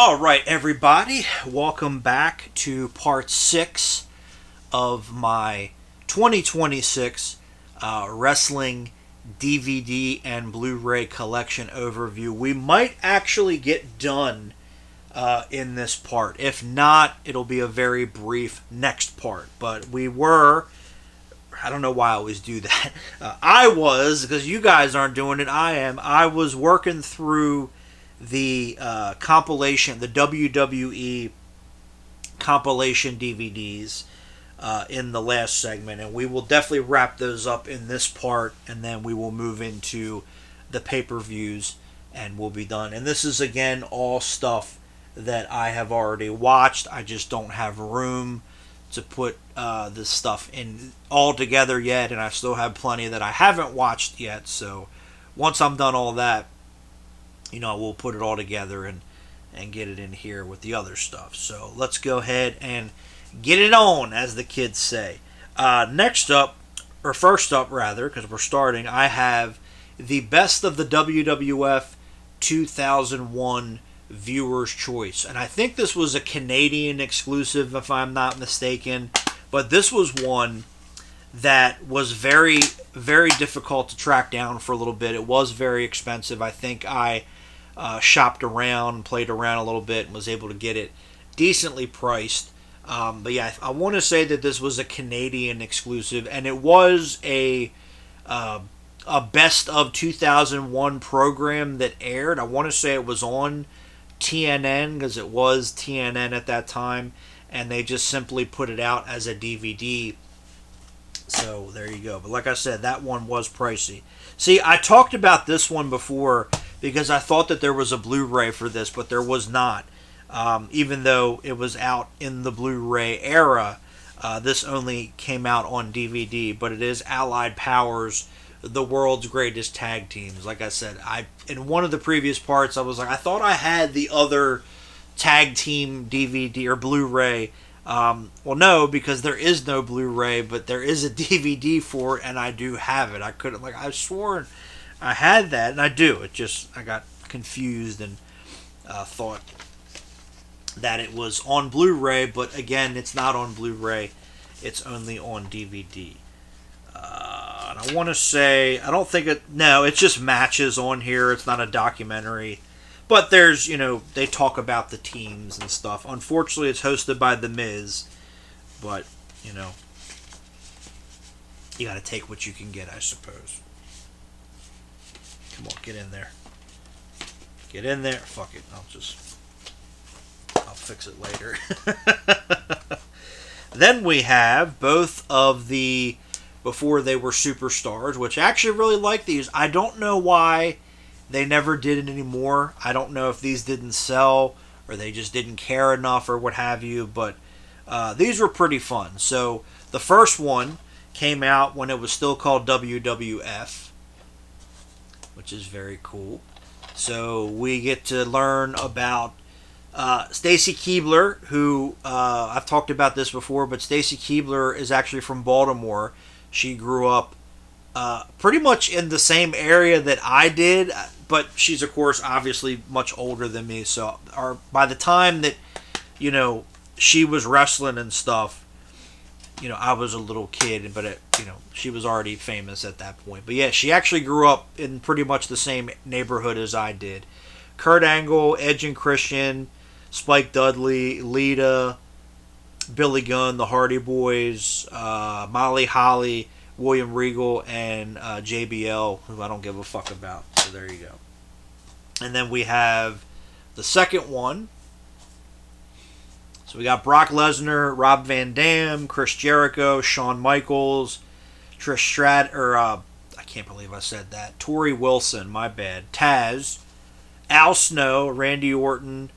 All right, everybody, welcome back to part 6 of my 2026 wrestling DVD and Blu-ray collection overview. We might actually get done in this part. If not, it'll be a very brief next part. But I don't know why I always do that. Because you guys aren't doing it, I was working through the compilation, the WWE compilation DVDs in the last segment, and we will definitely wrap those up in this part, and then we will move into the pay-per-views, and we'll be done. And this is, again, all stuff that I have already watched. I just don't have room to put this stuff in all together yet, and I still have plenty that I haven't watched yet, so once I'm done all that, we'll put it all together and get it in here with the other stuff. So let's go ahead and get it on, as the kids say. First up, because we're starting, I have the best of the WWF 2001 Viewer's Choice. And I think this was a Canadian exclusive, if I'm not mistaken. But this was one that was very, very difficult to track down for a little bit. It was very expensive. I think I shopped around, played around a little bit, and was able to get it decently priced. But yeah, I want to say that this was a Canadian exclusive, and it was a best of 2001 program that aired. I want to say it was on TNN, because it was TNN at that time, and they just simply put it out as a DVD. So there you go. But like I said, that one was pricey. See, I talked about this one before because I thought that there was a Blu-ray for this, but there was not. Even though it was out in the Blu-ray era, this only came out on DVD. But it is Allied Powers, the world's greatest tag teams. Like I said, in one of the previous parts, I was like, I thought I had the other tag team DVD or Blu-ray. Well, no, because there is no Blu-ray, but there is a DVD for it, and I do have it. I swore I had that, and I do. I got confused and thought that it was on Blu-ray, but again, it's not on Blu-ray. It's only on DVD. And I want to say, it's just matches on here. It's not a documentary. But there's, they talk about the teams and stuff. Unfortunately, it's hosted by The Miz. But, you got to take what you can get, I suppose. Come on, get in there. Get in there. Fuck it. I'll fix it later. Then we have both of the Before They Were Superstars, which I actually really like these. I don't know why they never did it anymore. I don't know if these didn't sell or they just didn't care enough or what have you, but these were pretty fun. So the first one came out when it was still called WWF, which is very cool. So we get to learn about Stacy Keibler, who I've talked about this before, but Stacy Keibler is actually from Baltimore. She grew up pretty much in the same area that I did, but she's, of course, obviously much older than me. So by the time that, she was wrestling and stuff, I was a little kid, but, she was already famous at that point. But yeah, she actually grew up in pretty much the same neighborhood as I did. Kurt Angle, Edge and Christian, Spike Dudley, Lita, Billy Gunn, the Hardy Boys, Molly Holly, William Regal, and JBL, who I don't give a fuck about. So there you go. And then we have the second one. So we got Brock Lesnar, Rob Van Dam, Chris Jericho, Shawn Michaels, Trish I can't believe I said that. Tori Wilson, my bad. Taz, Al Snow, Randy Orton,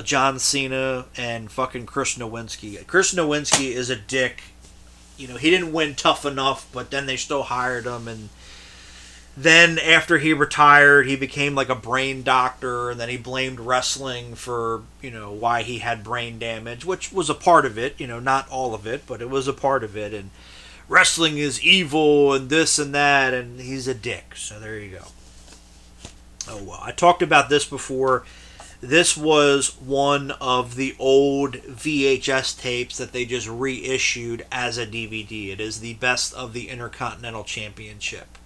John Cena, and fucking Chris Nowinski. Chris Nowinski is a dick. He didn't win Tough Enough, but then they still hired him, and then after he retired, he became like a brain doctor, and then he blamed wrestling for, why he had brain damage, which was a part of it, not all of it, but it was a part of it, and wrestling is evil, and this and that, and he's a dick, so there you go. Oh well, I talked about this before. This was one of the old VHS tapes that they just reissued as a DVD. It is the best of the Intercontinental Championship.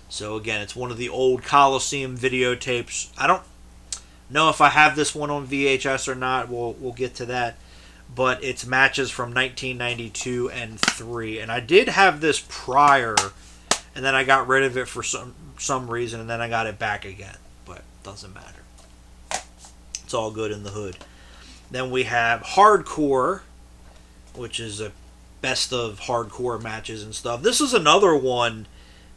So again, it's one of the old Coliseum videotapes. I don't know if I have this one on VHS or not. We'll get to that. But it's matches from 1992 and 3. And I did have this prior, and then I got rid of it for some reason, and then I got it back again. But it doesn't matter. It's all good in the hood. Then we have Hardcore, which is a best of hardcore matches and stuff. This is another one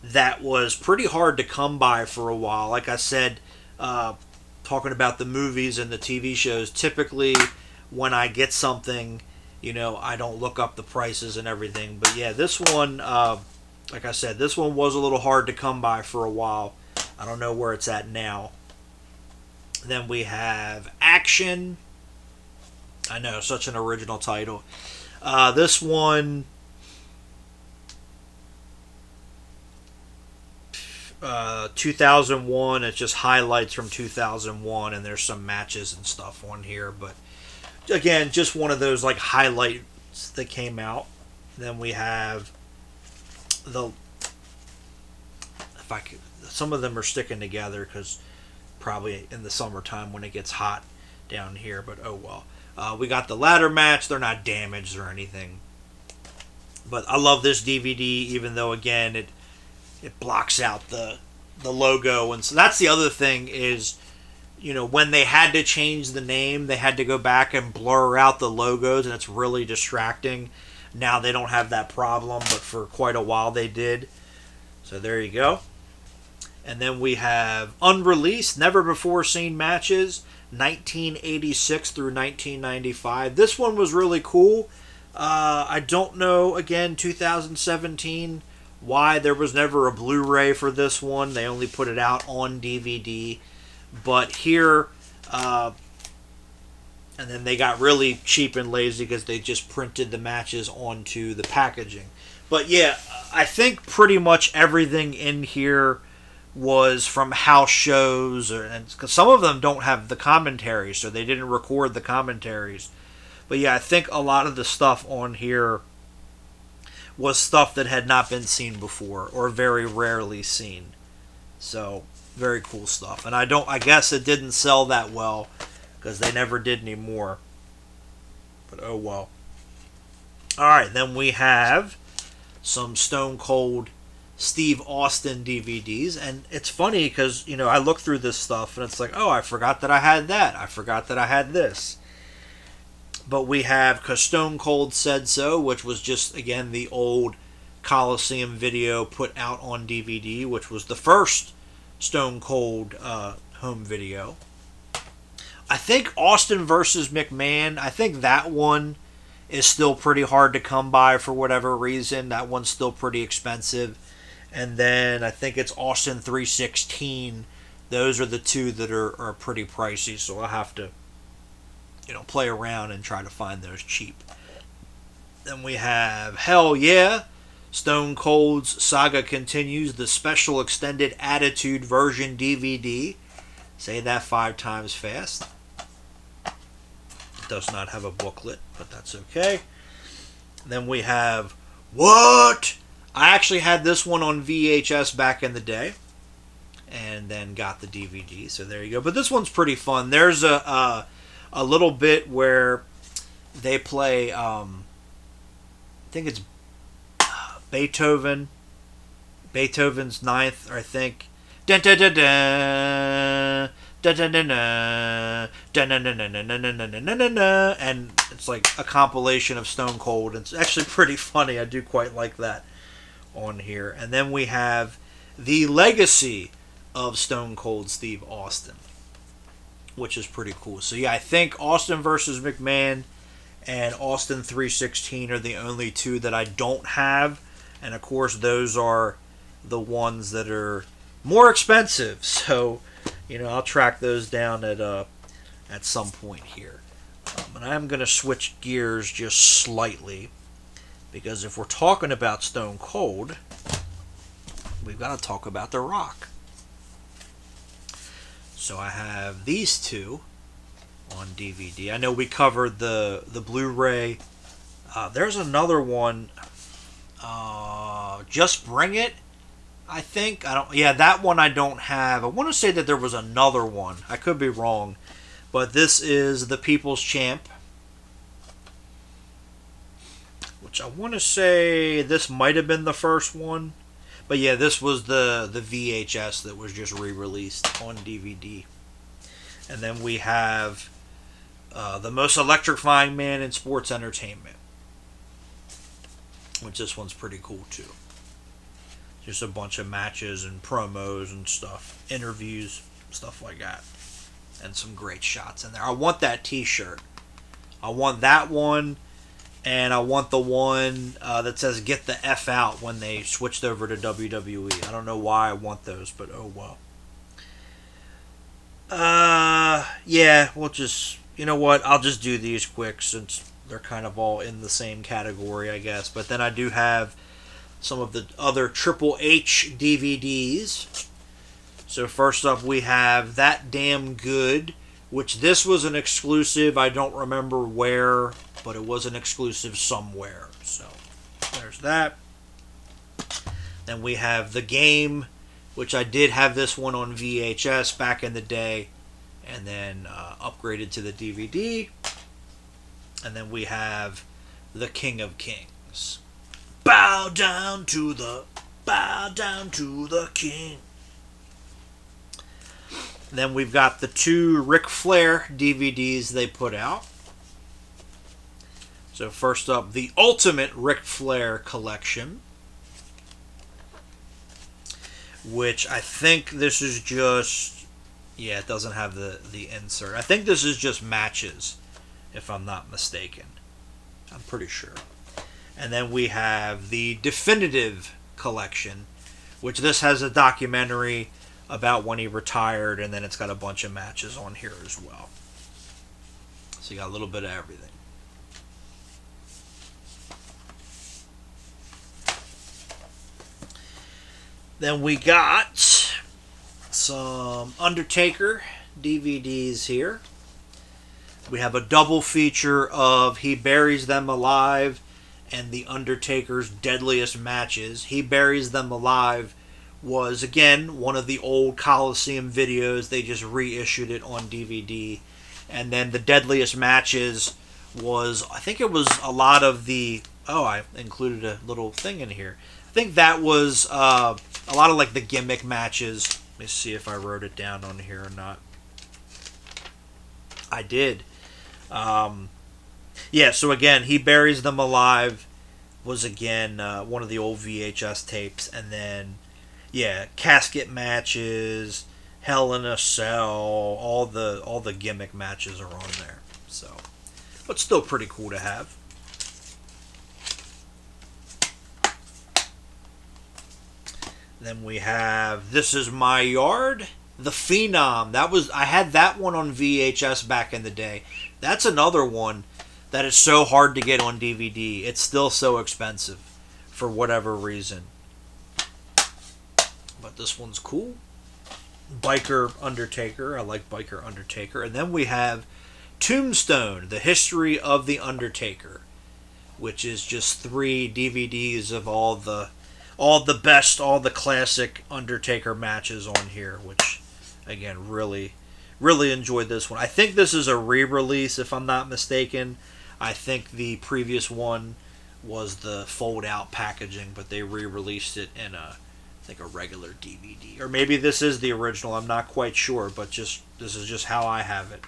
that was pretty hard to come by for a while. Like I said, talking about the movies and the TV shows, typically when I get something, I don't look up the prices and everything. But yeah, this one, like I said, this one was a little hard to come by for a while. I don't know where it's at now. Then we have Action. I know, such an original title. This one, 2001. It's just highlights from 2001, and there's some matches and stuff on here. But again, just one of those like highlights that came out. Then we have some of them are sticking together because probably in the summertime when it gets hot down here, but oh well. We got the ladder match. They're not damaged or anything, but I love this DVD, even though again it blocks out the logo. And so that's the other thing is, when they had to change the name, they had to go back and blur out the logos, and it's really distracting. Now they don't have that problem, but for quite a while they did. So there you go. And then we have unreleased, never before seen matches, 1986 through 1995. This one was really cool. I don't know, again, 2017, why there was never a Blu-ray for this one. They only put it out on DVD. But here, and then they got really cheap and lazy because they just printed the matches onto the packaging. But yeah, I think pretty much everything in here was from house shows, and because some of them don't have the commentaries, so they didn't record the commentaries. But yeah, I think a lot of the stuff on here was stuff that had not been seen before or very rarely seen. So very cool stuff. And I guess it didn't sell that well because they never did any more. But oh well. All right, then we have some Stone Cold Steve Austin DVDs, and it's funny because I look through this stuff and it's like, oh, I forgot that I had that. I forgot that I had this. But we have 'Cause Stone Cold Said So, which was just again the old Coliseum video put out on DVD, which was the first Stone Cold home video. I think Austin versus McMahon, I think that one is still pretty hard to come by for whatever reason. That one's still pretty expensive. And then I think it's Austin 316. Those are the two that are pretty pricey, so I'll have to play around and try to find those cheap. Then we have Hell Yeah, Stone Cold's Saga Continues, the special extended Attitude version DVD. Say that 5 times fast. It does not have a booklet, but that's okay. Then we have What? I actually had this one on VHS back in the day, and then got the DVD. So there you go. But this one's pretty fun. There's a little bit where they play. I think it's Beethoven's Ninth, I think. Dun, dun, dun, dun. Dun, dun, dun, dun. Dun, dun, dun, dun, dun, dun, dun, dun, dun, dun, dun. And it's like a compilation of Stone Cold. It's actually pretty funny. I do quite like that on here. And then we have The Legacy of Stone Cold Steve Austin, which is pretty cool. So yeah, I think Austin versus McMahon and Austin 316 are the only two that I don't have. And of course, those are the ones that are more expensive. So, I'll track those down at some point here. And I'm going to switch gears just slightly, because if we're talking about Stone Cold, we've got to talk about The Rock. So I have these two. on DVD. I know we covered the Blu-ray. There's another one. Just Bring It. I think I don't. Yeah, that one I don't have. I want to say that there was another one. I could be wrong, but this is the People's Champ, which I want to say this might have been the first one. But yeah, this was the VHS that was just re-released on DVD. And then we have The Most Electrifying Man in Sports Entertainment, which this one's pretty cool too. Just a bunch of matches and promos and stuff, interviews, stuff like that. And some great shots in there. I want that t-shirt. I want that one. And I want the one that says "Get the F out" when they switched over to WWE. I don't know why I want those, but oh well. Yeah, we'll just... You know what? I'll just do these quick since they're kind of all in the same category, I guess. But then I do have some of the other Triple H DVDs. So first up we have That Damn Good, which this was an exclusive. I don't remember where, but it was an exclusive somewhere. So there's that. Then we have The Game, which I did have this one on VHS back in the day, and then upgraded to the DVD. And then we have The King of Kings. Bow down to the king. Then we've got the two Ric Flair DVDs they put out. So first up, the Ultimate Ric Flair Collection, which I think this is just... Yeah, it doesn't have the insert. I think this is just matches, if I'm not mistaken. I'm pretty sure. And then we have the Definitive Collection, which this has a documentary about when he retired, and then it's got a bunch of matches on here as well. So you got a little bit of everything. Then we got some Undertaker DVDs here. We have a double feature of He Buries Them Alive and The Undertaker's Deadliest Matches. He Buries Them Alive was, again, one of the old Coliseum videos. They just reissued it on DVD. And then The Deadliest Matches was, I think it was a lot of the... Oh, I included a little thing in here. I think that was a lot of like the gimmick matches. Let me see if I wrote it down on here or not. I did. Yeah, so again, He Buries Them Alive was again one of the old VHS tapes, and then yeah, casket matches, Hell in a Cell, all the gimmick matches are on there. So, but still pretty cool to have. Then we have This Is My Yard, The Phenom. I had that one on VHS back in the day. That's another one that is so hard to get on DVD. It's still so expensive for whatever reason. But this one's cool. Biker Undertaker. I like Biker Undertaker. And then we have Tombstone, The History of the Undertaker, which is just 3 DVDs of all the best, all the classic Undertaker matches on here, which, again, really, really enjoyed this one. I think this is a re-release, if I'm not mistaken. I think the previous one was the fold-out packaging, but they re-released it in a regular DVD. Or maybe this is the original, I'm not quite sure, but this is just how I have it.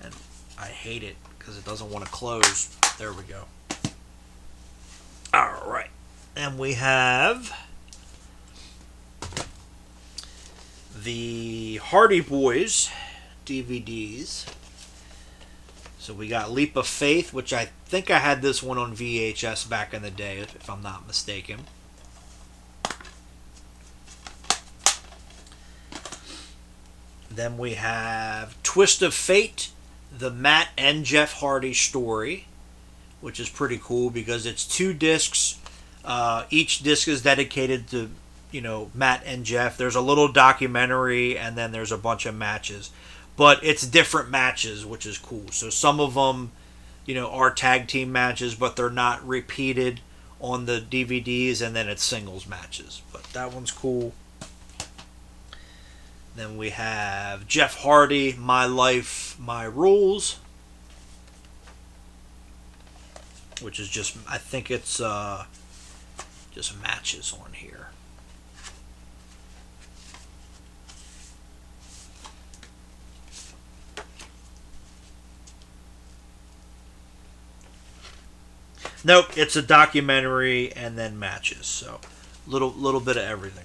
And I hate it, because it doesn't want to close. There we go. Alright. And we have the Hardy Boys DVDs. So we got Leap of Faith, which I think I had this one on VHS back in the day, if I'm not mistaken. Then we have Twist of Fate, the Matt and Jeff Hardy story, which is pretty cool because it's 2 discs. Each disc is dedicated to, Matt and Jeff. There's a little documentary, and then there's a bunch of matches. but it's different matches, which is cool. So some of them, are tag team matches, but they're not repeated on the DVDs, and then it's singles matches. But that one's cool. Then we have Jeff Hardy, My Life, My Rules, which is just, I think it's just matches on here. Nope, it's a documentary and then matches. So, little bit of everything,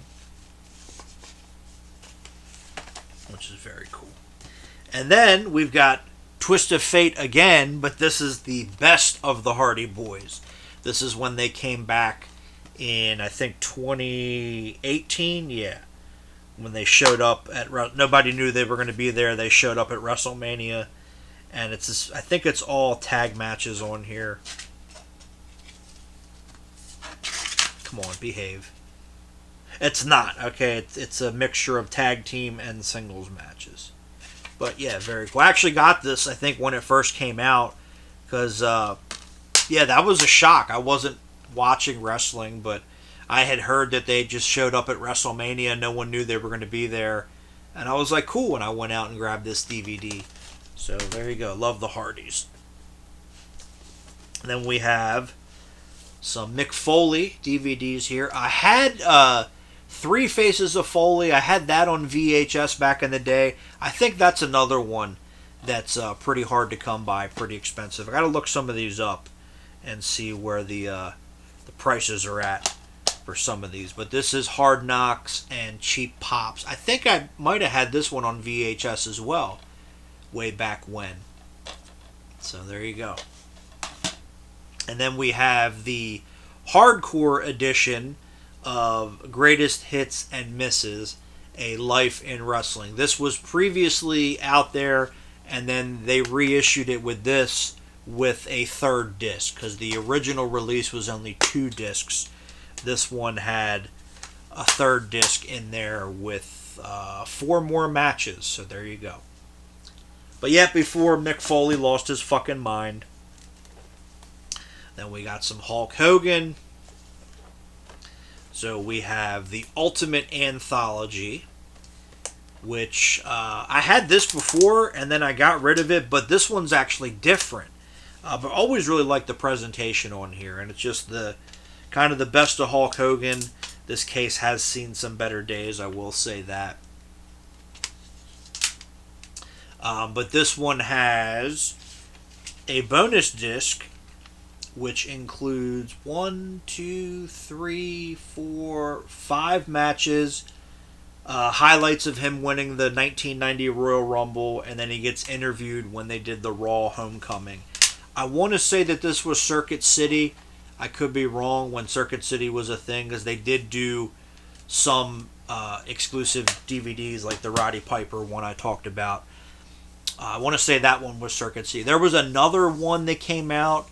which is very cool. And then we've got Twist of Fate again, but this is the best of the Hardy Boys. This is when they came back in, I think, 2018. Yeah, when they showed up at nobody knew they were going to be there. They showed up at WrestleMania, and I think it's all tag matches on here. Come on, behave. It's not, okay? It's a mixture of tag team and singles matches. But yeah, very cool. I actually got this, I think, when it first came out. Because, yeah, that was a shock. I wasn't watching wrestling, but I had heard that they just showed up at WrestleMania. No one knew they were going to be there. And I was like, cool. And I went out and grabbed this DVD. So there you go. Love the Hardys. And then we have some Mick Foley DVDs here. I had Three Faces of Foley. I had that on VHS back in the day. I think that's another one that's pretty hard to come by, pretty expensive. I got to look some of these up and see where the prices are at for some of these. But this is Hard Knocks and Cheap Pops. I think I might have had this one on VHS as well, way back when. So there you go. And then we have the hardcore edition of Greatest Hits and Misses, A Life in Wrestling. This was previously out there, and then they reissued it with this with a third disc, because the original release was only 2 discs. This one had a third disc in there with 4 more matches, so there you go. But yet, before Mick Foley lost his fucking mind. Then we got some Hulk Hogan. So we have the Ultimate Anthology, which I had this before and then I got rid of it, but this one's actually different. But I always really like the presentation on here, and it's just the kind of the best of Hulk Hogan. This case has seen some better days, I will say that. But this one has a bonus disc, which includes 5 matches, highlights of him winning the 1990 Royal Rumble, and then he gets interviewed when they did the Raw Homecoming. I want to say that this was Circuit City. I could be wrong when Circuit City was a thing, because they did do some exclusive DVDs, like the Roddy Piper one I talked about. I want to say that one was Circuit City. There was another one that came out.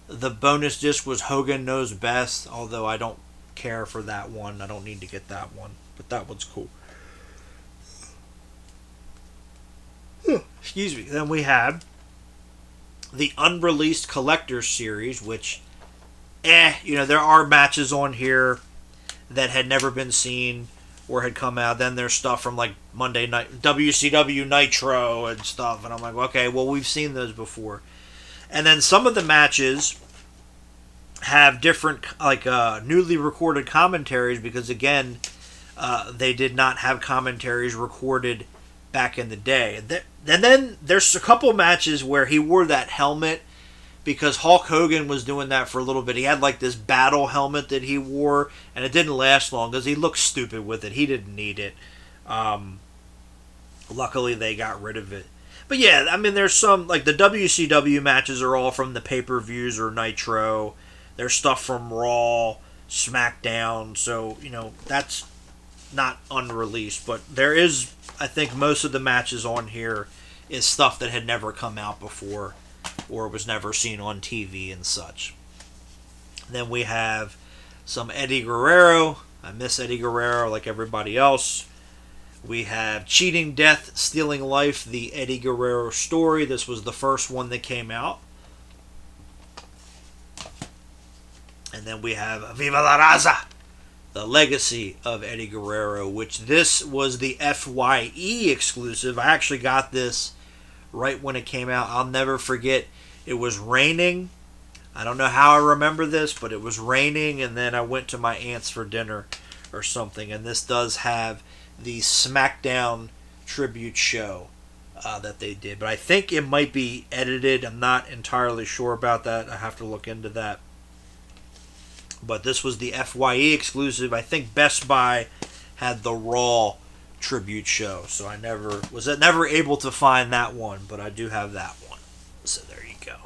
The bonus disc was Hogan Knows Best, although I don't care for that one. I don't need to get that one, but that one's cool. Excuse me. Then we have the Unreleased Collector's Series, which, there are matches on here that had never been seen or had come out. Then there's stuff from like Monday Night, WCW Nitro and stuff, and I'm like, okay, well, we've seen those before. And then some of the matches have different, newly recorded commentaries, because, again, they did not have commentaries recorded back in the day. And then there's a couple matches where he wore that helmet, because Hulk Hogan was doing that for a little bit. He had, this battle helmet that he wore, and it didn't last long, because he looked stupid with it. He didn't need it. Luckily, they got rid of it. But yeah, I mean, there's some, the WCW matches are all from the pay-per-views or Nitro. There's stuff from Raw, SmackDown, so, that's not unreleased. But there is, I think, most of the matches on here is stuff that had never come out before or was never seen on TV and such. Then we have some Eddie Guerrero. I miss Eddie Guerrero like everybody else. We have Cheating Death, Stealing Life, the Eddie Guerrero story. This was the first one that came out. And then we have Viva la Raza, the legacy of Eddie Guerrero, which this was the FYE exclusive. I actually got this right when it came out. I'll never forget. It was raining. I don't know how I remember this, but it was raining, and then I went to my aunt's for dinner or something, and this does have the SmackDown tribute show that they did. But I think it might be edited. I'm not entirely sure about that. I have to look into that. But this was the FYE exclusive. I think Best Buy had the Raw tribute show, so I was never able to find that one, but I do have that one. So there you go.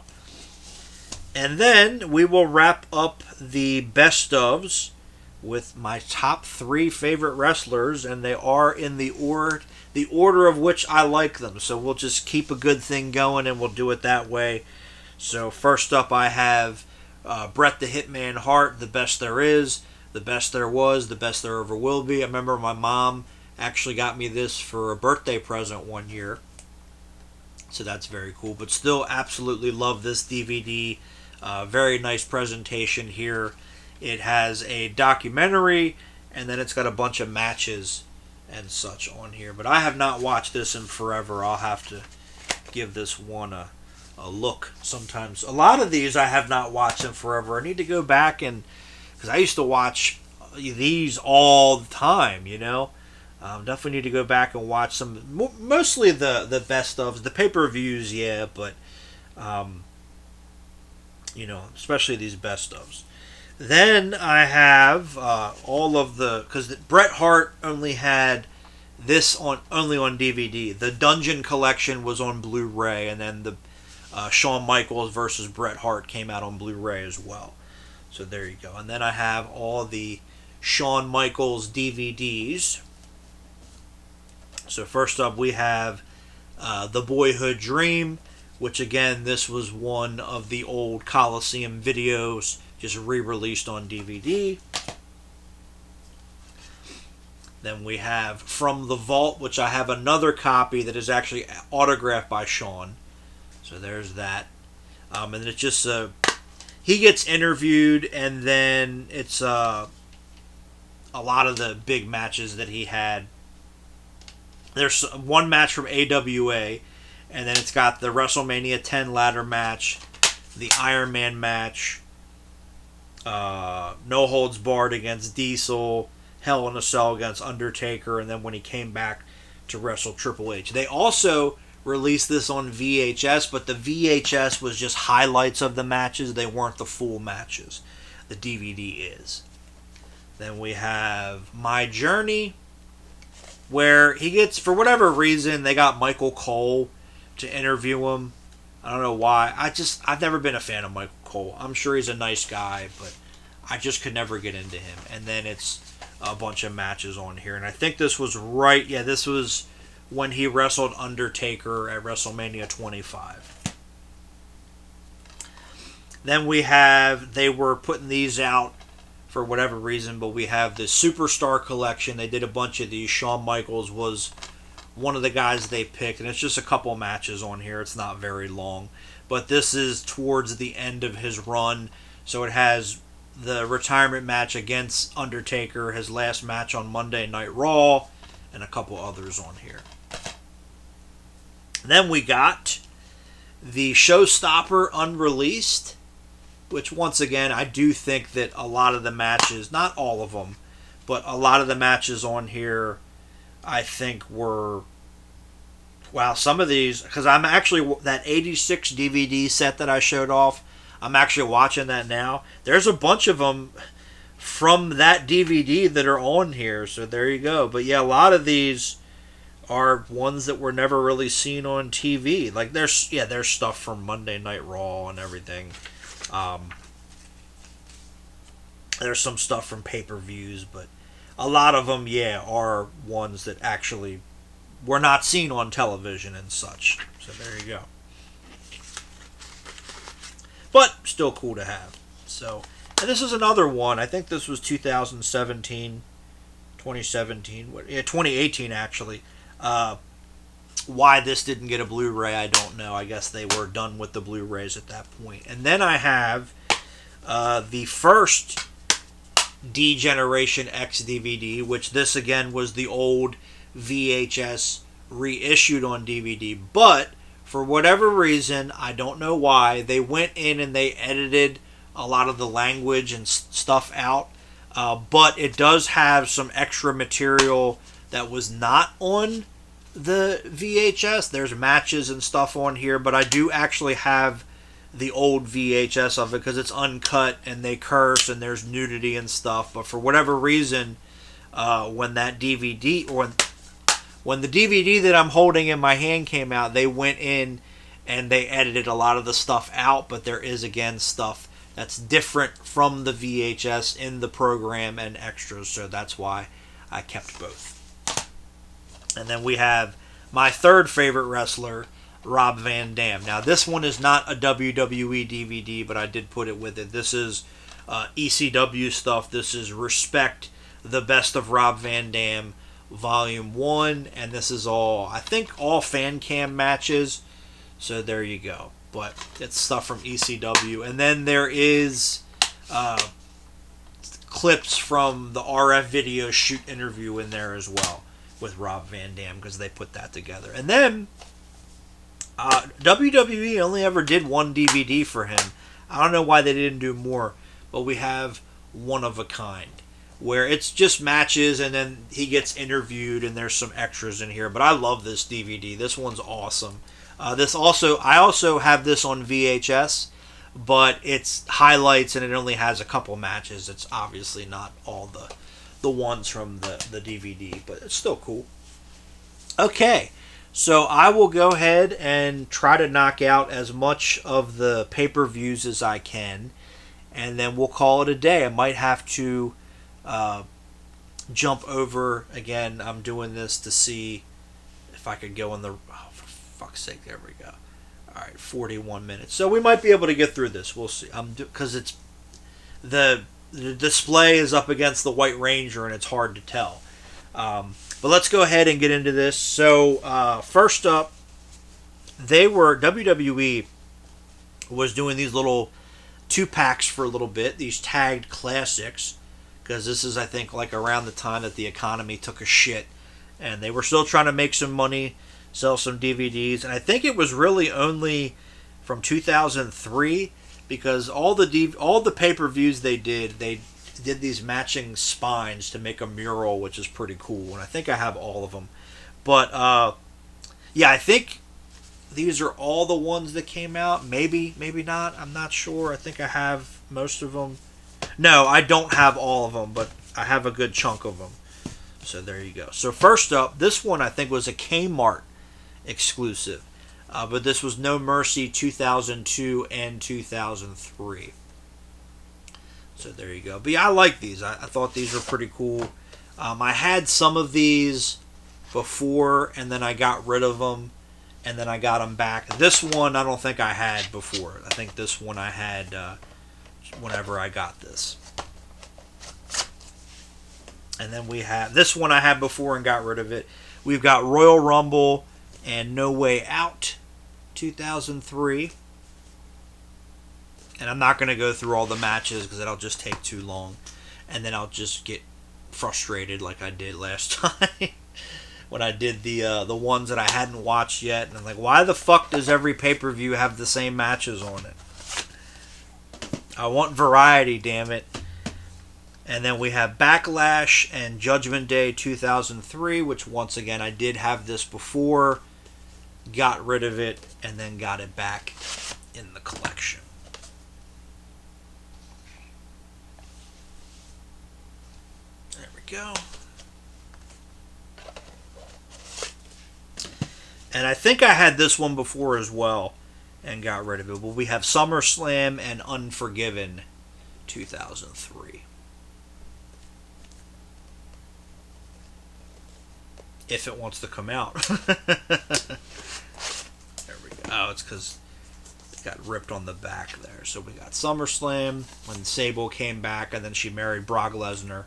And then we will wrap up the best ofs with my top 3 favorite wrestlers, and they are in the order of which I like them. So we'll just keep a good thing going, and we'll do it that way. So first up, I have Bret the Hitman Hart, the best there is, the best there was, the best there ever will be. I remember my mom actually got me this for a birthday present one year, so that's very cool. But still, absolutely love this DVD. Very nice presentation here. It has a documentary, and then it's got a bunch of matches and such on here. But I have not watched this in forever. I'll have to give this one a look sometimes. A lot of these I have not watched in forever. I need to go back, and because I used to watch these all the time, you know. Definitely need to go back and watch some, mostly the best ofs, the pay-per-views, yeah, but especially these best ofs. Then I have all of because Bret Hart only had this only on DVD. The Dungeon Collection was on Blu-ray, and then the Shawn Michaels versus Bret Hart came out on Blu-ray as well. So there you go. And then I have all the Shawn Michaels DVDs. So first up we have The Boyhood Dream, which again, this was one of the old Coliseum videos, just re-released on DVD. Then we have From the Vault, which I have another copy that is actually autographed by Shawn. So there's that. And it's just he gets interviewed, and then it's a lot of the big matches that he had. There's one match from AWA, and then it's got the WrestleMania 10 ladder match, the Iron Man match, No Holds Barred against Diesel, Hell in a Cell against Undertaker, and then when he came back to wrestle Triple H. They also released this on VHS, but the VHS was just highlights of the matches. They weren't the full matches. The DVD is. Then we have My Journey, where he gets, for whatever reason, they got Michael Cole to interview him. I don't know why. I've never been a fan of Michael Cole. I'm sure he's a nice guy, but I just could never get into him. And then it's a bunch of matches on here. And I think this was this was when he wrestled Undertaker at WrestleMania 25. Then they were putting these out for whatever reason, but we have the Superstar Collection. They did a bunch of these. Shawn Michaels was one of the guys they picked, and it's just a couple matches on here. It's not very long, but this is towards the end of his run, so it has the retirement match against Undertaker, his last match on Monday Night Raw, and a couple others on here. Then we got the Showstopper Unreleased, which once again, I do think that a lot of the matches, not all of them, but a lot of the matches on here, I think were, some of these, because I'm actually, that 86 DVD set that I showed off, I'm actually watching that now. There's a bunch of them from that DVD that are on here, so there you go. But yeah, a lot of these are ones that were never really seen on TV. Like there's stuff from Monday Night Raw and everything. There's some stuff from pay-per-views, but a lot of them, are ones that actually were not seen on television and such. So there you go. But still cool to have. So, and this is another one. I think this was 2017, 2017, 2018 actually. Why this didn't get a Blu-ray, I don't know. I guess they were done with the Blu-rays at that point. And then I have the first D-Generation X DVD, which this again was the old VHS reissued on DVD. But for whatever reason, I don't know why, they went in and they edited a lot of the language and stuff out. But it does have some extra material that was not on the VHS. There's matches and stuff on here, but I do actually have the old VHS of it because it's uncut and they curse and there's nudity and stuff. But for whatever reason, when that DVD or when the DVD that I'm holding in my hand came out, they went in and they edited a lot of the stuff out. But there is again stuff that's different from the VHS in the program and extras, so that's why I kept both. And then we have my third favorite wrestler, Rob Van Dam. Now, this one is not a WWE DVD, but I did put it with it. This is ECW stuff. This is Respect the Best of Rob Van Dam, Volume 1. And this is all, I think, all fan cam matches. So there you go. But it's stuff from ECW. And then there is clips from the RF Video Shoot interview in there as well with Rob Van Dam, because they put that together. And then WWE only ever did one DVD for him. I don't know why they didn't do more, but we have One of a Kind, where it's just matches and then he gets interviewed and there's some extras in here. But I love this DVD. This one's awesome. I also have this on VHS, but it's highlights and it only has a couple matches. It's obviously not all the ones from the DVD, but it's still cool. Okay, so I will go ahead and try to knock out as much of the pay-per-views as I can, and then we'll call it a day. I might have to jump over again. I'm doing this to see if I could go in the... Oh, for fuck's sake, there we go. Alright, 41 minutes. So we might be able to get through this. We'll see. Because it's... The display is up against the White Ranger and it's hard to tell. But let's go ahead and get into this. So, first up, WWE was doing these little 2-packs for a little bit, these tagged classics, because this is, I think, like around the time that the economy took a shit, and they were still trying to make some money, sell some DVDs, and I think it was really only from 2003, because all the pay-per-views they did these matching spines to make a mural, which is pretty cool, and I think I have all of them. But yeah, I think these are all the ones that came out. Maybe not. I'm not sure. I think I have most of them. No, I don't have all of them, but I have a good chunk of them. So there you go. So first up, this one I think was a Kmart exclusive. But this was No Mercy 2002 and 2003. So there you go. But yeah, I like these. I thought these were pretty cool. I had some of these before, and then I got rid of them, and then I got them back. This one I don't think I had before. I think this one I had whenever I got this. And then we have this one I had before and got rid of it. We've got Royal Rumble and No Way Out 2003. And I'm not going to go through all the matches because it'll just take too long. And then I'll just get frustrated like I did last time when I did the ones that I hadn't watched yet. And I'm like, why the fuck does every pay-per-view have the same matches on it? I want variety, damn it. And then we have Backlash and Judgment Day 2003, which once again I did have this before, got rid of it, and then got it back in the collection. There we go. And I think I had this one before as well and got rid of it. But we have SummerSlam and Unforgiven 2003. If it wants to come out. There we go. Oh, it's because it got ripped on the back there. So we got SummerSlam when Sable came back and then she married Brock Lesnar.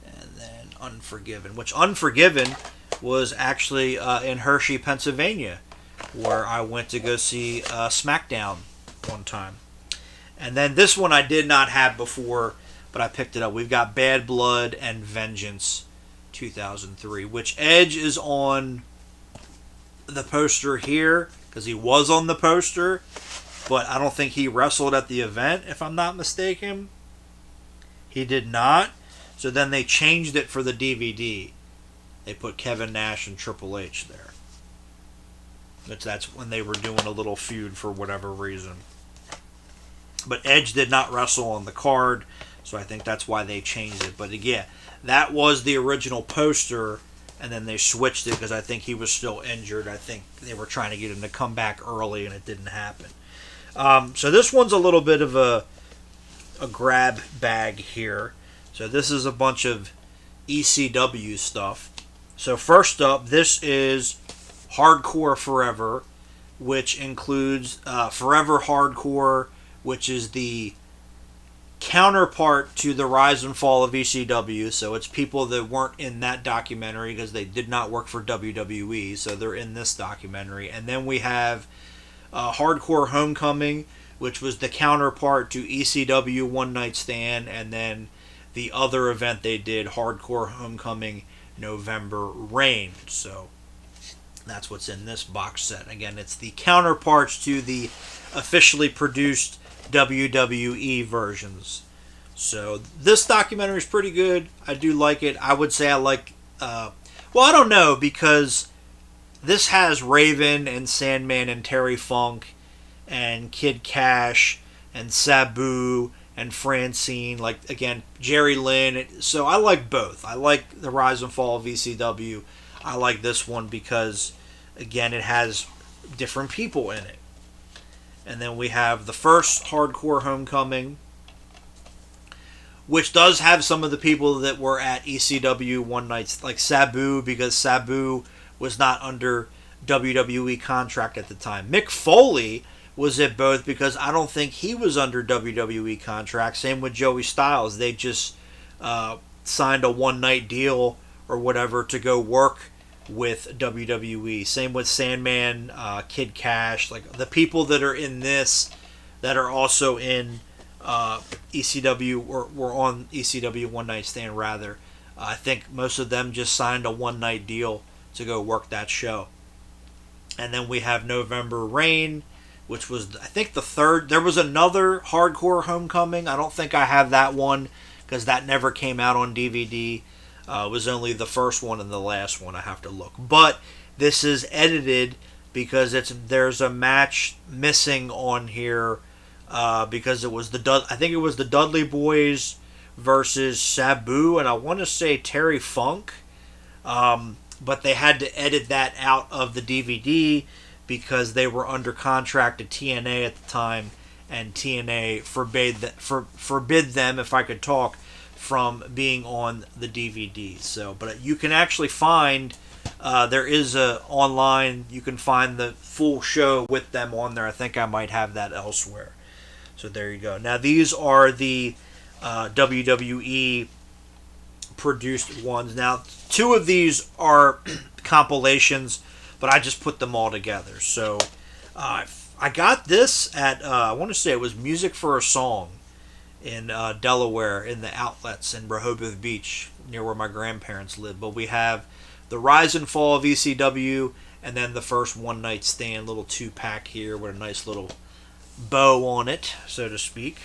And then Unforgiven, which Unforgiven was actually in Hershey, Pennsylvania, where I went to go see SmackDown one time. And then this one I did not have before, but I picked it up. We've got Bad Blood and Vengeance 2003, which Edge is on the poster here because he was on the poster, but I don't think he wrestled at the event, if I'm not mistaken. He did not. So then they changed it for the DVD. They put Kevin Nash and Triple H there. Which that's when they were doing a little feud for whatever reason. But Edge did not wrestle on the card, so I think that's why they changed it. But again, that was the original poster, and then they switched it because I think he was still injured. I think they were trying to get him to come back early, and it didn't happen. So this one's a little bit of a grab bag here. So this is a bunch of ECW stuff. So first up, this is Hardcore Forever, which includes Forever Hardcore, which is the counterpart to the Rise and Fall of ECW. So it's people that weren't in that documentary because they did not work for WWE, so they're in this documentary. And then we have Hardcore Homecoming, which was the counterpart to ECW One Night Stand, and then the other event they did, Hardcore Homecoming November Rain. So that's what's in this box set. Again, it's the counterparts to the officially produced WWE versions. So this documentary is pretty good. I do like it. I would say I like... well, I don't know, because this has Raven and Sandman and Terry Funk and Kid Cash and Sabu and Francine, like, again, Jerry Lynn. So I like both. I like the Rise and Fall of ECW. I like this one because, again, it has different people in it. And then we have the first Hardcore Homecoming, which does have some of the people that were at ECW One Night, like Sabu, because Sabu was not under WWE contract at the time. Mick Foley was at both because I don't think he was under WWE contract. Same with Joey Styles. They just signed a one-night deal or whatever to go work with WWE. Same with Sandman, Kid Cash. Like the people that are in this that are also in ECW or were on ECW One Night Stand rather. I think most of them just signed a one-night deal to go work that show. And then we have November Rain, which was, I think, the third. There was another Hardcore Homecoming. I don't think I have that one because that never came out on DVD. It was only the first one and the last one. I have to look. But this is edited because there's a match missing on here because it was I think it was the Dudley Boys versus Sabu, and I want to say Terry Funk. But they had to edit that out of the DVD because they were under contract to TNA at the time, and TNA forbid them, if I could talk, from being on the DVD. So, but you can actually find there is online. You can find the full show with them on there. I think I might have that elsewhere. So there you go. Now these are the WWE produced ones. Now 2 of these are compilations, but I just put them all together. So I got this at I want to say it was Music for a Song in Delaware, in the outlets in Rehoboth Beach, near where my grandparents live. But we have the Rise and Fall of ECW, and then the first One Night Stand, little 2-pack here with a nice little bow on it, so to speak,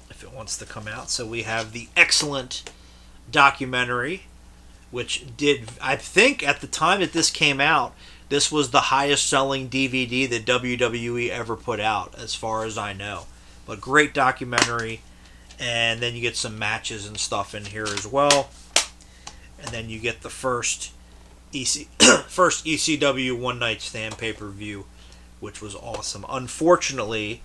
if it wants to come out. So we have the excellent documentary, which did, I think at the time that this came out, this was the highest selling DVD that WWE ever put out, as far as I know. But great documentary. And then you get some matches and stuff in here as well. And then you get the first ECW One Night Stand pay-per-view, which was awesome. Unfortunately,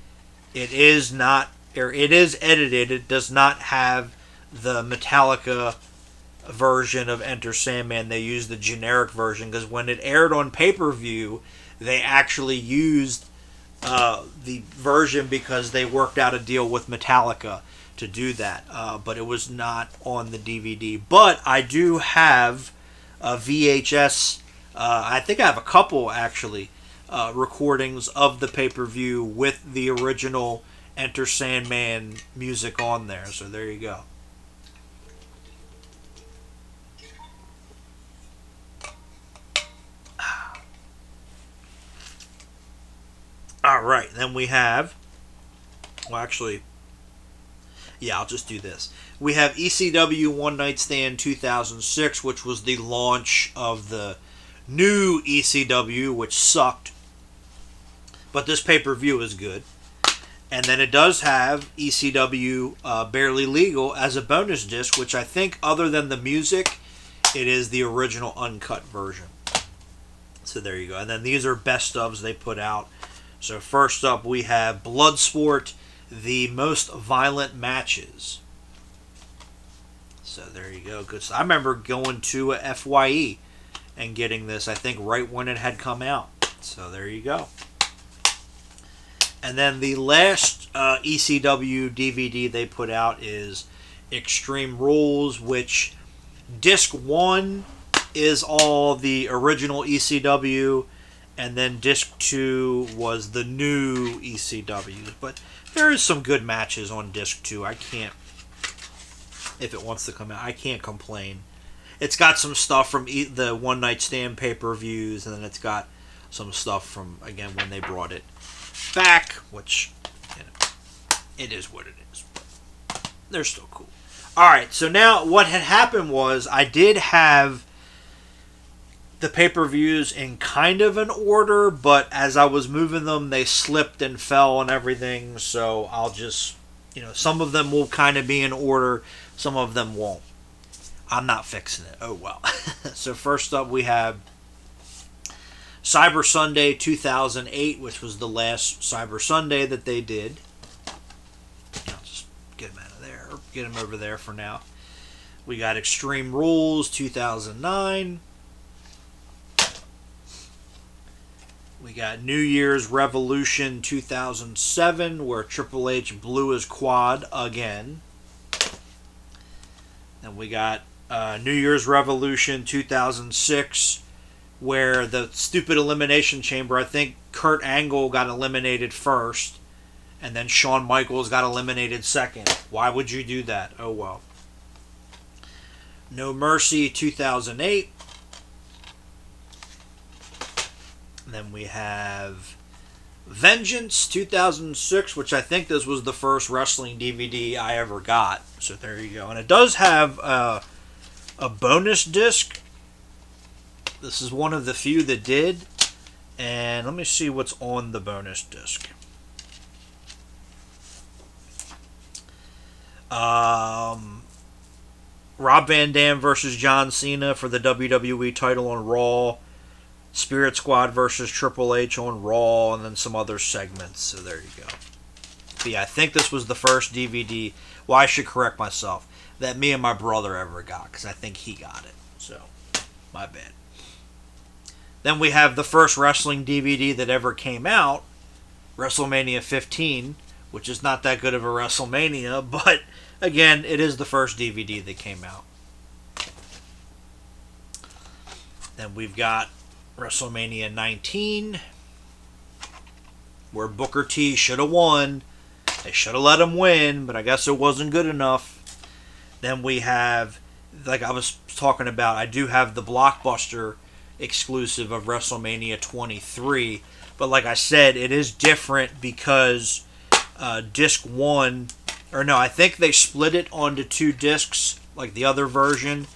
it is edited. It does not have the Metallica version of Enter Sandman. They used the generic version because when it aired on pay-per-view, they actually used the version because they worked out a deal with Metallica to do that, but it was not on the DVD. But I do have a VHS. I think I have a couple actually recordings of the pay-per-view with the original Enter Sandman music on there. So there you go. All right, then we have. Well, actually, yeah, I'll just do this. We have ECW One Night Stand 2006, which was the launch of the new ECW, which sucked. But this pay-per-view is good. And then it does have ECW Barely Legal as a bonus disc, which I think, other than the music, it is the original uncut version. So there you go. And then these are best ofs they put out. So first up, we have Bloodsport, the most violent matches. So there you go. Good. I remember going to a FYE and getting this, I think, right when it had come out. So there you go. And then the last ECW DVD they put out is Extreme Rules, which disc 1 is all the original ECW, and then disc 2 was the new ECW. But there is some good matches on disc 2. I can't, if it wants to come out, I can't complain. It's got some stuff from the One Night Stand pay-per-views, and then it's got some stuff from, again, when they brought it back, which, you know, it is what it is. But they're still cool. Alright, so now what had happened was I did have the pay-per-views in kind of an order, but as I was moving them, they slipped and fell and everything, so I'll just, you know, some of them will kind of be in order, some of them won't. I'm not fixing it. Oh well. So first up we have Cyber Sunday 2008, which was the last Cyber Sunday that they did. I'll just get him out of there, or get him over there for now. We got Extreme Rules 2009. We got New Year's Revolution 2007, where Triple H blew his quad again. Then we got New Year's Revolution 2006, where the stupid Elimination Chamber, I think Kurt Angle got eliminated first, and then Shawn Michaels got eliminated second. Why would you do that? Oh well. No Mercy 2008. And then we have Vengeance 2006, which I think this was the first wrestling DVD I ever got. So there you go. And it does have a bonus disc. This is one of the few that did. And let me see what's on the bonus disc. Rob Van Dam versus John Cena for the WWE title on Raw. Spirit Squad versus Triple H on Raw, and then some other segments. So there you go. But yeah, I think this was the first DVD. Well, I should correct myself. That me and my brother ever got, because I think he got it. So, my bad. Then we have the first wrestling DVD that ever came out, WrestleMania 15, which is not that good of a WrestleMania, but again, it is the first DVD that came out. Then we've got WrestleMania 19, where Booker T should have won. They should have let him win, but I guess it wasn't good enough. Then we have, like I was talking about, I do have the Blockbuster exclusive of WrestleMania 23, but like I said, it is different because disc 1, or no, I think they split it onto 2 discs, like the other version,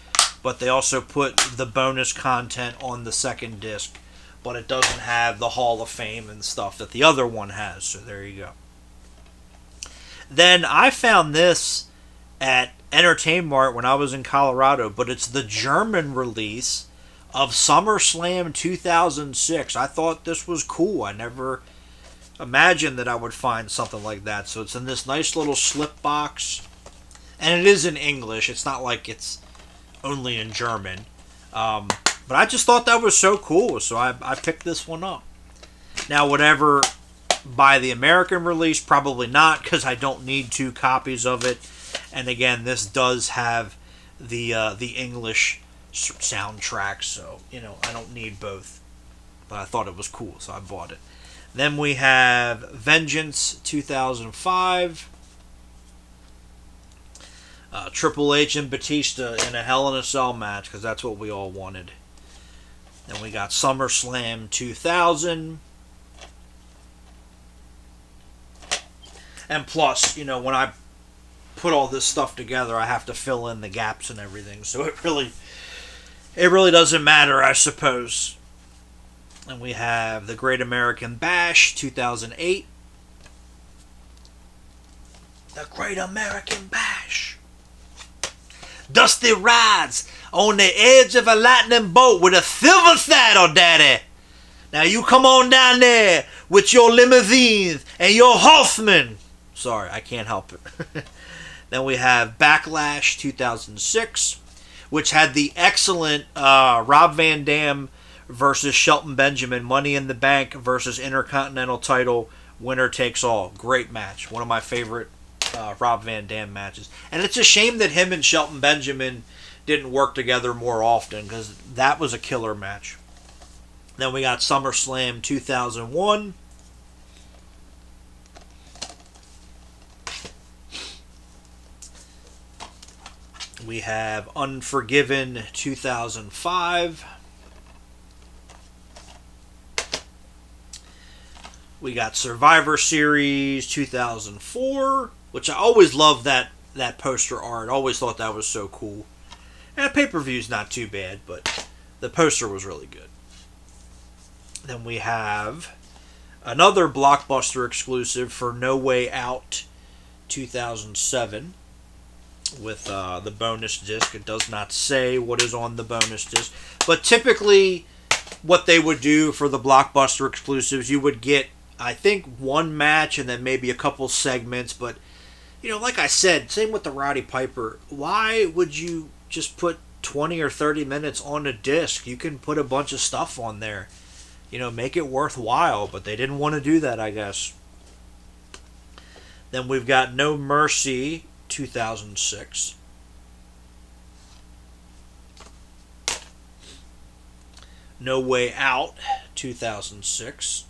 but they also put the bonus content on the second disc, but it doesn't have the Hall of Fame and stuff that the other one has, so there you go. Then I found this at Entertainment Mart when I was in Colorado, but it's the German release of SummerSlam 2006. I thought this was cool. I never imagined that I would find something like that, so it's in this nice little slip box, and it is in English. It's not like it's only in German, but I just thought that was so cool, so I picked this one up. Now whatever buy the American release? Probably not, because I don't need 2 copies of it. And again, this does have the English soundtrack, so I don't need both. But I thought it was cool, so I bought it. Then we have Vengeance 2005. Triple H and Batista in a Hell in a Cell match, because that's what we all wanted. Then we got SummerSlam 2000. And plus, when I put all this stuff together, I have to fill in the gaps and everything. So it really doesn't matter, I suppose. And we have the Great American Bash 2008. The Great American Bash. Dusty rides on the edge of a lightning bolt with a silver saddle, daddy. Now you come on down there with your limousines and your horsemen. Sorry, I can't help it. Then we have Backlash 2006, which had the excellent Rob Van Dam versus Shelton Benjamin, Money in the Bank versus Intercontinental title, winner takes all. Great match. One of my favorite Rob Van Dam matches. And it's a shame that him and Shelton Benjamin didn't work together more often, because that was a killer match. Then we got SummerSlam 2001. We have Unforgiven 2005. We got Survivor Series 2004, which I always loved that poster art. Always thought that was so cool. And pay-per-view's not too bad, but the poster was really good. Then we have another Blockbuster exclusive for No Way Out 2007 with the bonus disc. It does not say what is on the bonus disc, but typically what they would do for the Blockbuster exclusives, you would get, I think, one match and then maybe a couple segments. But like I said, same with the Roddy Piper. Why would you just put 20 or 30 minutes on a disc? You can put a bunch of stuff on there, make it worthwhile, but they didn't want to do that, I guess. Then we've got No Mercy 2006. No Way Out 2006.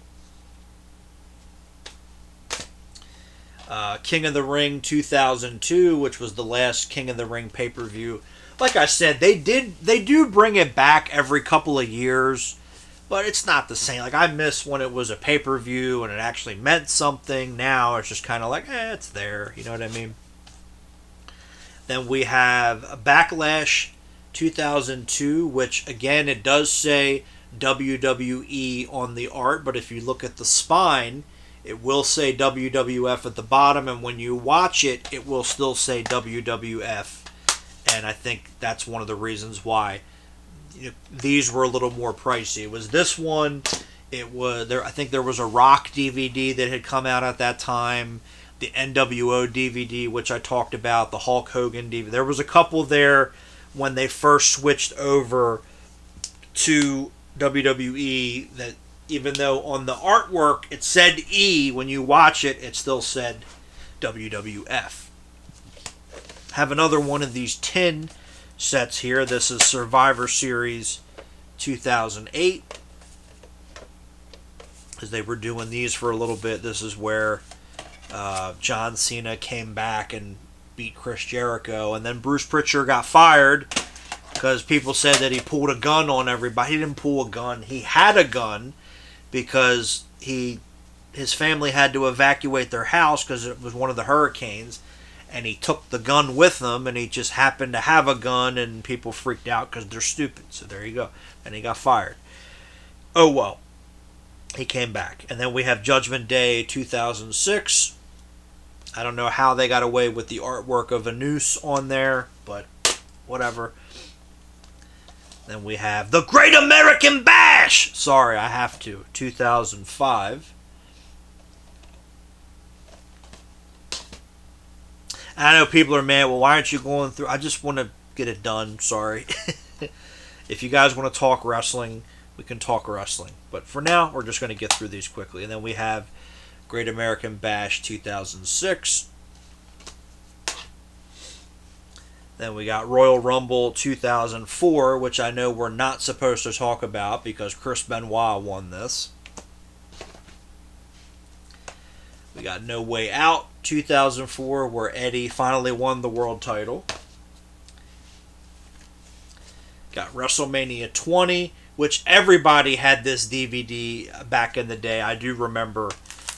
King of the Ring 2002, which was the last King of the Ring pay-per-view. Like I said, they do bring it back every couple of years, but it's not the same. Like, I miss when it was a pay-per-view and it actually meant something. Now it's just kind of like, it's there. You know what I mean? Then we have Backlash 2002, which, again, it does say WWE on the art, but if you look at the spine, it will say WWF at the bottom, and when you watch it, it will still say WWF. And I think that's one of the reasons why these were a little more pricey. It was this one. It was there. I think there was a Rock DVD that had come out at that time. The NWO DVD, which I talked about. The Hulk Hogan DVD. There was a couple there when they first switched over to WWE, that even though on the artwork it said E, when you watch it, it still said WWF. Have another one of these tin sets here. This is Survivor Series 2008. As they were doing these for a little bit, this is where John Cena came back and beat Chris Jericho. And then Bruce Prichard got fired because people said that he pulled a gun on everybody. He didn't pull a gun. He had a gun because his family had to evacuate their house because it was one of the hurricanes. And he took the gun with him, and he just happened to have a gun, and people freaked out because they're stupid. So there you go. And he got fired. Oh, well. He came back. And then we have Judgment Day 2006. I don't know how they got away with the artwork of a noose on there, but whatever. Then we have The Great American Bash! Sorry, I have to. 2005. I know people are mad. Well, why aren't you going through? I just want to get it done. Sorry. If you guys want to talk wrestling, we can talk wrestling. But for now, we're just going to get through these quickly. And then we have Great American Bash 2006. Then we got Royal Rumble 2004, which I know we're not supposed to talk about because Chris Benoit won this. We got No Way Out 2004, where Eddie finally won the world title. Got WrestleMania 20, which everybody had this DVD back in the day. I do remember.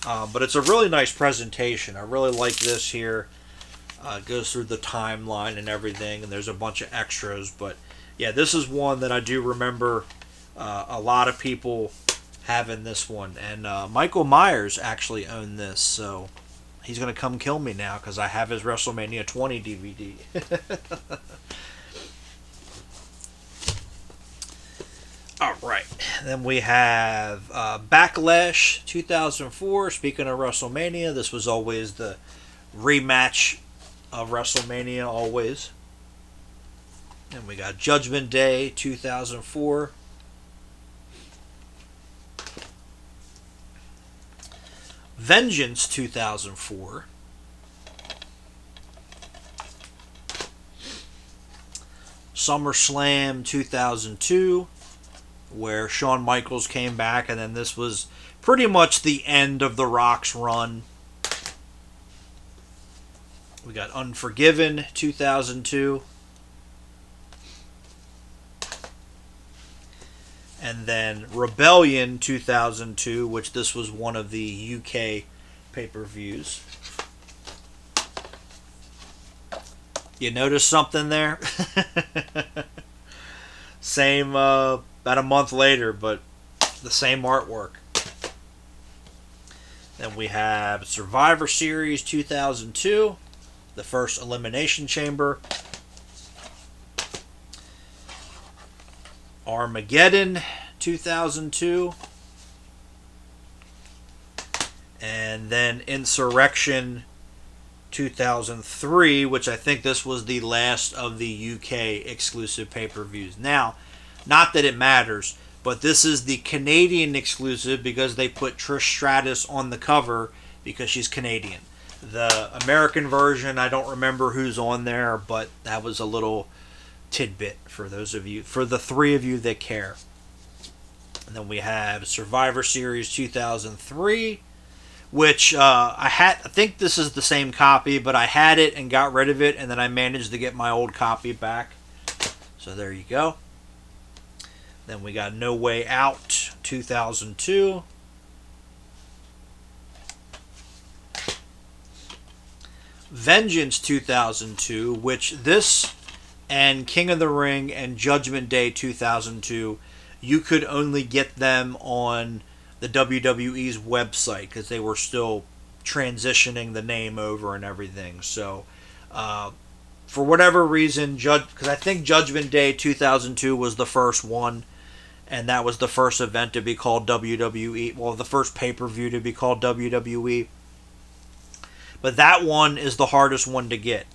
But it's a really nice presentation. I really like this here. It goes through the timeline and everything, and there's a bunch of extras. But yeah, this is one that I do remember a lot of people having this one. And Michael Myers actually owned this, so he's going to come kill me now because I have his WrestleMania 20 DVD. All right. Then we have Backlash 2004. Speaking of WrestleMania, this was always the rematch of WrestleMania, always. And we got Judgment Day 2004. Vengeance 2004. SummerSlam 2002, where Shawn Michaels came back, and then this was pretty much the end of The Rock's run. We got Unforgiven 2002. And then Rebellion 2002, which this was one of the UK pay-per-views. You notice something there? Same, about a month later, but the same artwork. Then we have Survivor Series 2002, the first Elimination Chamber. Armageddon 2002. And then Insurrection 2003, which I think this was the last of the UK exclusive pay-per-views. Now, not that it matters, but this is the Canadian exclusive because they put Trish Stratus on the cover because she's Canadian. The American version, I don't remember who's on there, but that was a little tidbit for those of you, for the three of you that care. And then we have Survivor Series 2003, which I think this is the same copy, but I had it and got rid of it, and then I managed to get my old copy back. So there you go. Then we got No Way Out 2002. Vengeance 2002, which this and King of the Ring and Judgment Day 2002, you could only get them on the WWE's website because they were still transitioning the name over and everything. So, for whatever reason, because I think Judgment Day 2002 was the first one, and that was the first event to be called WWE. Well, the first pay-per-view to be called WWE. But that one is the hardest one to get.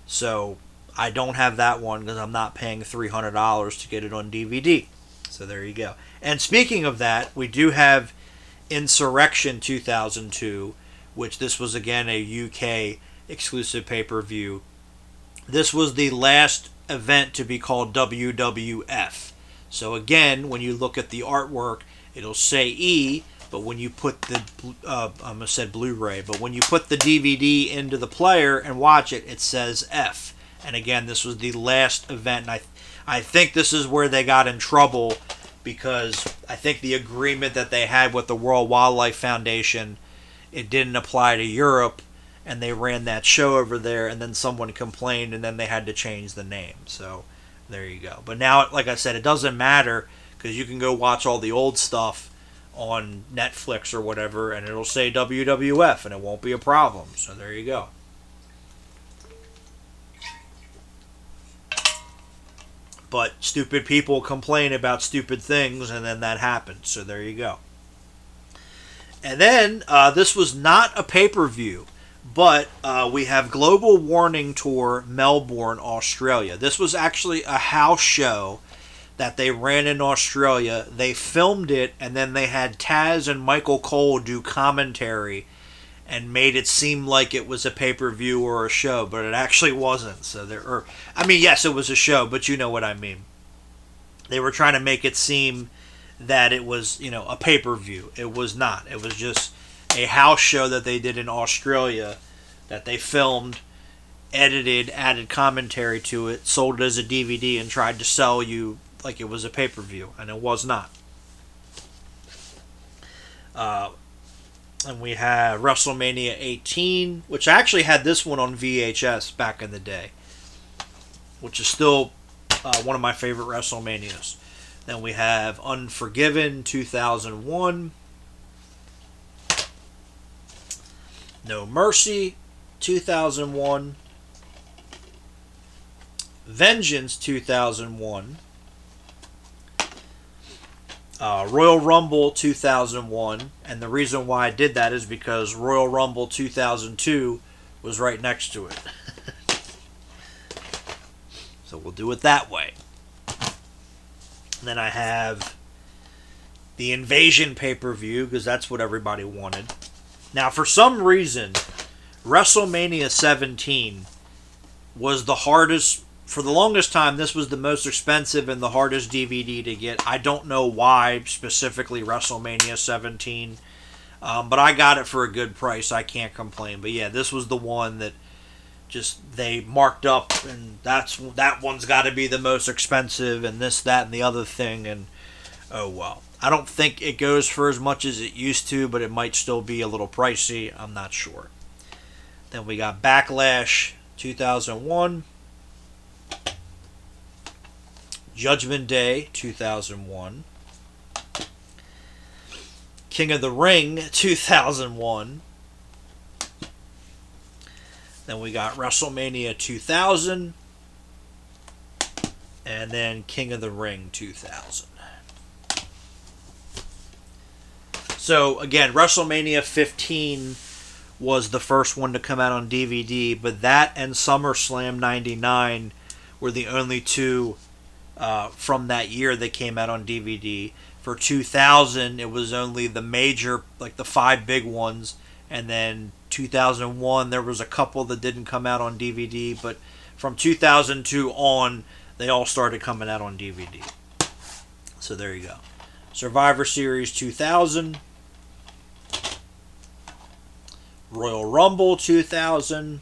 So I don't have that one because I'm not paying $300 to get it on DVD. So there you go. And speaking of that, we do have Insurrection 2002, which this was again a UK exclusive pay-per-view. This was the last event to be called WWF. So again, when you look at the artwork, it'll say E, but when you put the, I almost said Blu-ray, but when you put the DVD into the player and watch it, it says F. And again, this was the last event, and I think this is where they got in trouble because I think the agreement that they had with the World Wildlife Foundation, it didn't apply to Europe, and they ran that show over there, and then someone complained, and then they had to change the name. So there you go. But now, like I said, it doesn't matter because you can go watch all the old stuff on Netflix or whatever, and it'll say WWF, and it won't be a problem. So there you go. But stupid people complain about stupid things, and then that happens. So there you go. And then, this was not a pay-per-view, but we have Global Warning Tour Melbourne, Australia. This was actually a house show that they ran in Australia. They filmed it, and then they had Taz and Michael Cole do commentary and made it seem like it was a pay-per-view or a show, but it actually wasn't. So I mean, yes, it was a show, but you know what I mean. They were trying to make it seem that it was, a pay-per-view. It was not. It was just a house show that they did in Australia that they filmed, edited, added commentary to it, sold it as a DVD, and tried to sell you like it was a pay-per-view, and it was not. And we have WrestleMania 18, which I actually had this one on VHS back in the day, which is still one of my favorite WrestleManias. Then we have Unforgiven 2001, No Mercy 2001, Vengeance 2001, Royal Rumble 2001, and the reason why I did that is because Royal Rumble 2002 was right next to it. So we'll do it that way. And then I have the Invasion pay-per-view, because that's what everybody wanted. Now, for some reason, WrestleMania 17 was the hardest. For the longest time, this was the most expensive and the hardest DVD to get. I don't know why, specifically WrestleMania 17. But I got it for a good price. I can't complain. But yeah, this was the one that just they marked up, and that one's got to be the most expensive, and this, that, and the other thing. And oh well. I don't think it goes for as much as it used to, but it might still be a little pricey. I'm not sure. Then we got Backlash 2001. Judgment Day 2001, King of the Ring 2001, then we got WrestleMania 2000, and then King of the Ring 2000. So again, WrestleMania 15 was the first one to come out on DVD, but that and SummerSlam 99 were the only two from that year that came out on DVD. For 2000, it was only the major, like the 5 big ones, and then 2001, there was a couple that didn't come out on DVD, but from 2002 on, they all started coming out on DVD. So there you go. Survivor Series 2000, Royal Rumble 2000,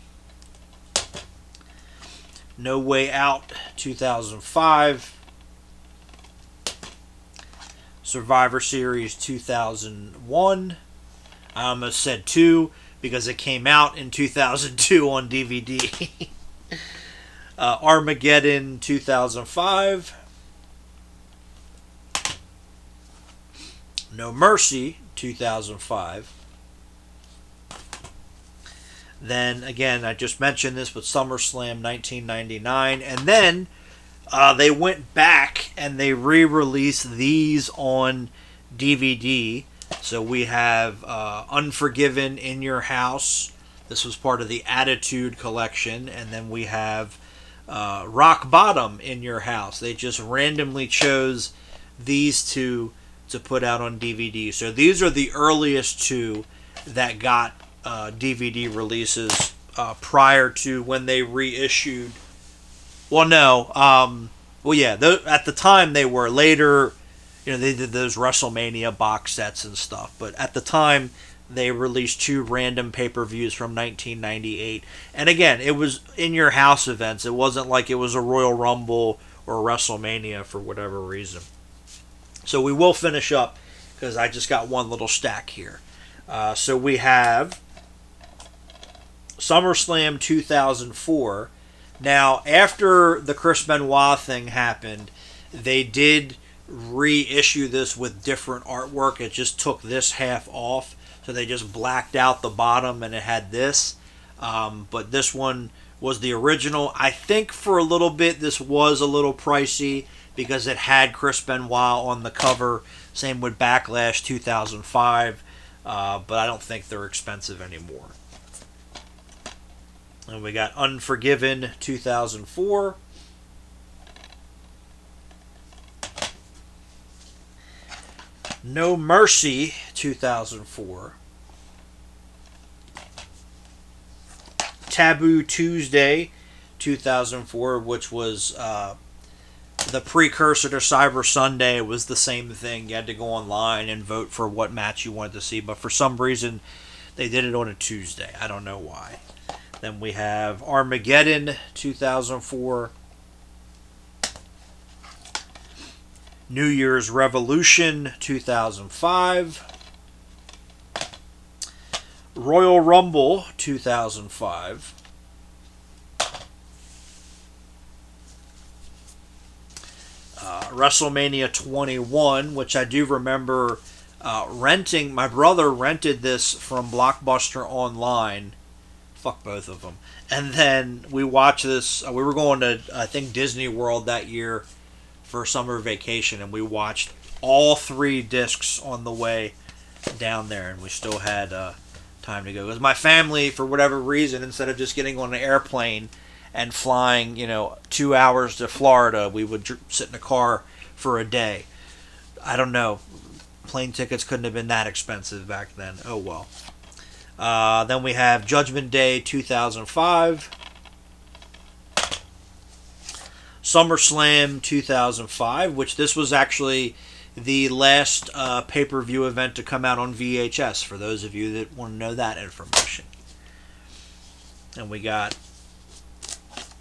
No Way Out 2005, Survivor Series 2001. I almost said 2 because it came out in 2002 on DVD. Armageddon 2005, No Mercy 2005. Then, again, I just mentioned this with SummerSlam 1999. And then they went back and they re-released these on DVD. So we have Unforgiven in Your House. This was part of the Attitude Collection. And then we have Rock Bottom in Your House. They just randomly chose these two to put out on DVD. So these are the earliest two that got DVD releases prior to when they reissued. Well, no. Well, yeah. At the time, they were. Later, they did those WrestleMania box sets and stuff. But at the time, they released 2 random pay-per-views from 1998. And again, it was in your house events. It wasn't like it was a Royal Rumble or a WrestleMania for whatever reason. So we will finish up because I just got one little stack here. So we have SummerSlam 2004. Now, after the Chris Benoit thing happened, they did reissue this with different artwork. It just took this half off. So they just blacked out the bottom and it had this. But this one was the original. I think for a little bit this was a little pricey because it had Chris Benoit on the cover. Same with Backlash 2005. But I don't think they're expensive anymore. And we got Unforgiven 2004. No Mercy 2004. Taboo Tuesday 2004, which was the precursor to Cyber Sunday. It was the same thing. You had to go online and vote for what match you wanted to see, but for some reason they did it on a Tuesday. I don't know why. Then we have Armageddon 2004. New Year's Revolution 2005. Royal Rumble 2005. WrestleMania 21, which I do remember renting. My brother rented this from Blockbuster online. Fuck both of them. And then we watched this. We were going to, I think, Disney World that year for summer vacation, and we watched all 3 discs on the way down there, and we still had time to go. Because my family, for whatever reason, instead of just getting on an airplane and flying, 2 hours to Florida, we would sit in a car for a day. I don't know. Plane tickets couldn't have been that expensive back then. Oh well. Then we have Judgment Day 2005. SummerSlam 2005, which this was actually the last pay-per-view event to come out on VHS, for those of you that want to know that information. And we got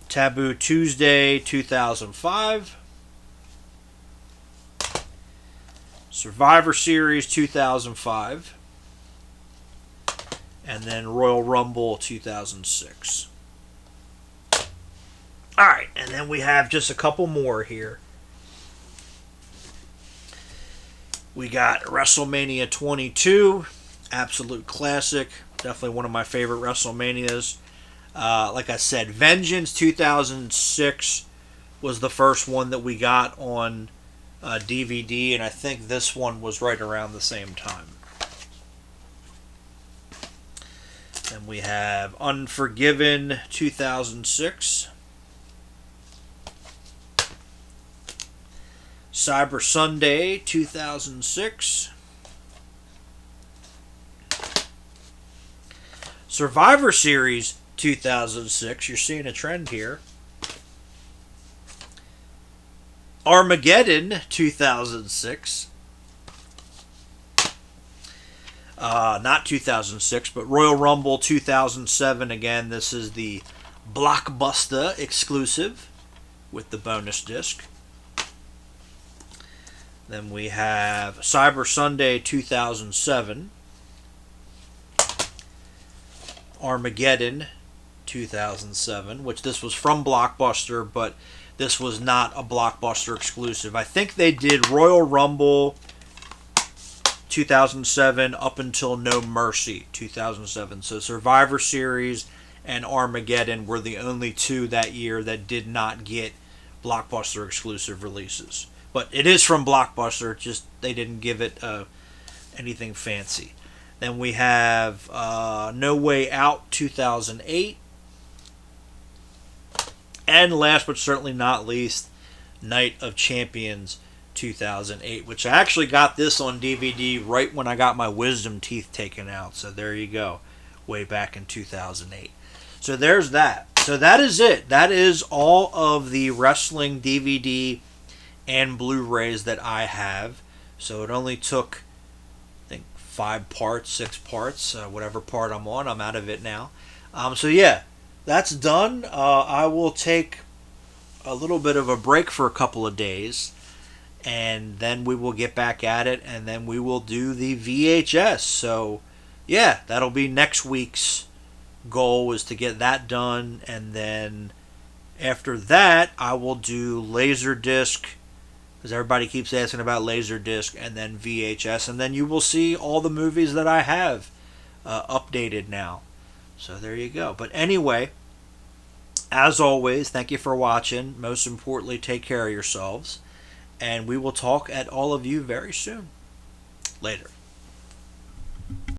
Taboo Tuesday 2005. Survivor Series 2005. And then Royal Rumble 2006. Alright, and then we have just a couple more here. We got WrestleMania 22, absolute classic. Definitely one of my favorite WrestleManias. Like I said, Vengeance 2006 was the first one that we got on DVD, and I think this one was right around the same time. Then we have Unforgiven 2006. Cyber Sunday 2006. Survivor Series 2006. You're seeing a trend here. Armageddon 2006. Not 2006, but Royal Rumble 2007. Again, this is the Blockbuster exclusive with the bonus disc. Then we have Cyber Sunday 2007. Armageddon 2007, which this was from Blockbuster, but this was not a Blockbuster exclusive. I think they did Royal Rumble 2007 up until No Mercy 2007. So Survivor Series and Armageddon were the only 2 that year that did not get Blockbuster exclusive releases. But it is from Blockbuster, just they didn't give it anything fancy. Then we have No Way Out 2008. And last but certainly not least, Night of Champions 2008, which I actually got this on DVD right when I got my wisdom teeth taken out. So there you go, way back in 2008. So there's that. So that is it. That is all of the wrestling DVD and Blu-rays that I have. So it only took, I think, 5 parts, 6 parts, whatever part I'm on. I'm out of it now. So yeah, that's done. I will take a little bit of a break for a couple of days, and then we will get back at it, and then we will do the VHS. So yeah, that'll be next week's goal, is to get that done, and then after that I will do Laserdisc, because everybody keeps asking about Laserdisc, and then VHS, and then you will see all the movies that I have updated now. So there you go. But anyway, as always, thank you for watching. Most importantly, take care of yourselves, and we will talk at all of you very soon. Later.